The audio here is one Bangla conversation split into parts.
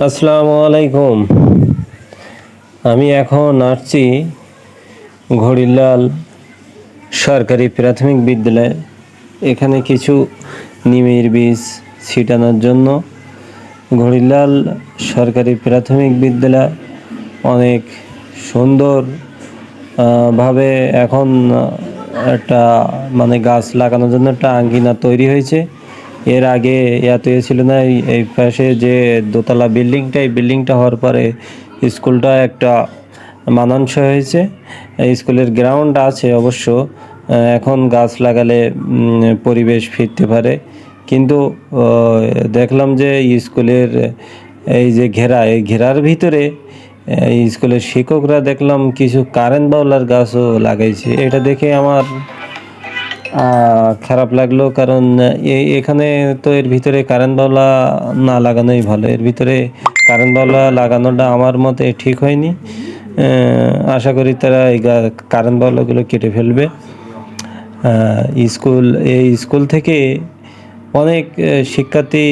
আসসালামু আলাইকুম। আমি এখন আসছি ঘড়িলাল সরকারি প্রাথমিক বিদ্যালয়ে। এখানে কিছু নিমের বীজ ছিটানোর জন্য। ঘড়িলাল সরকারি প্রাথমিক বিদ্যালয় অনেক সুন্দর ভাবে এখন একটা গাছ লাগানোর জন্য একটা আঙ্গিনা তৈরি হয়েছে। এর আগে এত ছিল না। এই পাশে যে দোতলা বিল্ডিংটা, এই বিল্ডিংটা হওয়ার পরে স্কুলটা একটা মানানসই হয়েছে। এই স্কুলের গ্রাউন্ড আছে অবশ্য। এখন গাছ লাগালে পরিবেশ ফিরতে পারে, কিন্তু দেখলাম যে স্কুলের এই যে এই ঘেরার ভিতরে এই স্কুলের শিক্ষকরা দেখলাম কিছু কারেন্ট বাউলার গাছও লাগাইছে। এটা দেখে আমার খারাপ লাগলো, কারণ এখানে তো এর ভিতরে কারেন্ট বাউলা না লাগানোই ভালো। এর ভিতরে কারেন্ট বাউলা লাগানোটা আমার মতে ঠিক হয়নি। আশা করি তারা এই কারেন্ট বাউলাগুলো কেটে ফেলবে। এই স্কুল থেকে অনেক শিক্ষার্থী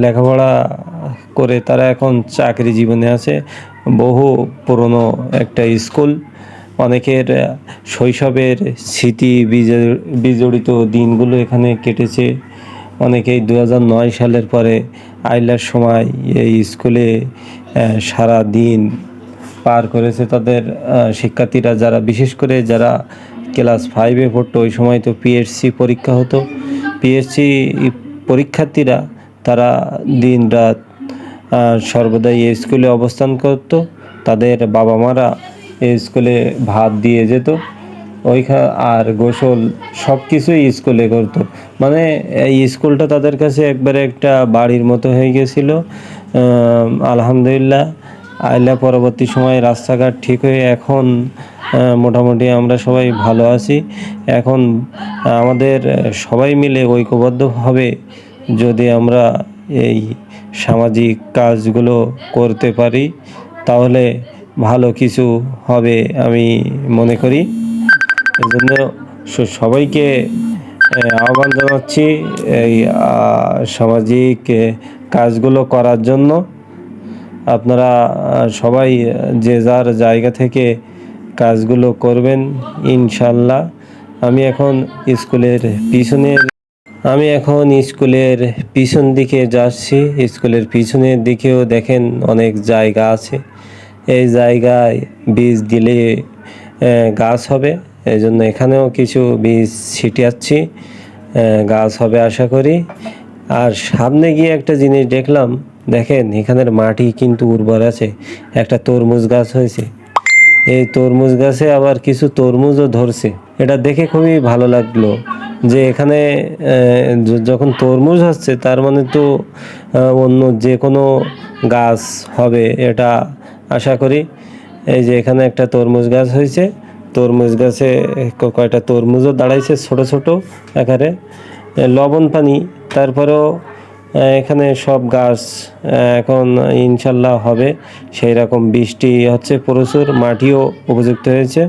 লেখাপড়া করে তারা এখন চাকরি জীবনে আছে। বহু পুরনো একটা স্কুল। অনেকের শৈশবের স্মৃতি বিজড়িত দিনগুলো এখানে কেটেছে। অনেকেই 2009 সালের পরে আইলার সময় এই স্কুলে সারা দিন পার করেছে। তাদের শিক্ষার্থীরা যারা, বিশেষ করে যারা ক্লাস 5-এ পড়তো, ওই সময় তো পিএসসি পরীক্ষা হতো। পিএসসি পরীক্ষার্থীরা তারা দিন রাত সর্বদাই এই স্কুলে অবস্থান করত। তাদের বাবা মারা এই স্কুলে ভাত দিয়ে যেত, আর গোসল সব কিছুই স্কুলে করতো। এই স্কুলটা তাদের কাছে একবারে একটা বাড়ির মতো হয়ে গেছিল। আলহামদুলিল্লাহ, আইলা পরবর্তী সময়ে রাস্তাঘাট ঠিক হয়ে এখন মোটামুটি আমরা সবাই ভালো আছি। এখন আমাদের সবাই মিলে ঐক্যবদ্ধভাবে যদি আমরা এই সামাজিক কাজগুলো করতে পারি, তাহলে ভালো কিছু হবে আমি মনে করি। এই জন্য সবাইকে আহ্বান জানাচ্ছি এই সামাজিক কাজগুলো করার জন্য। আপনারা সবাই যে যার জায়গা থেকে কাজগুলো করবেন ইনশাল্লাহ। আমি এখন স্কুলের পিছন দিকে যাচ্ছি। স্কুলের পিছনের দিকেও দেখেন অনেক জায়গা আছে। এই জায়গায় বীজ দিলে গাছ হবে। এই জন্য এখানেও কিছু বীজ ছিটাচ্ছি, গাছ হবে আশা করি। আর সামনে গিয়ে একটা জিনিস দেখলাম, দেখেন এখানের মাটি কিন্তু উর্বর আছে। একটা তরমুজ গাছ হয়েছে। এই তরমুজ গাছে আবার কিছু তরমুজও ধরছে। এটা দেখে খুবই ভালো লাগলো যে এখানে যখন তরমুজ হচ্ছে, তার মানে তো অন্য যে কোনো গাছ হবে, এটা আশা করি। এই যে এখানে একটা তরমুজ গাছ হয়েছে। তরমুজ গাছে কয়টা তরমুজও দাঁড়াইছে ছোট ছোট আকারে। লবণ পানি, তারপরেও এখানে সব গাছ এখন ইনশাল্লাহ হবে। সেই রকম বৃষ্টি হচ্ছে প্রচুর, মাটিও উপযুক্ত হয়েছে।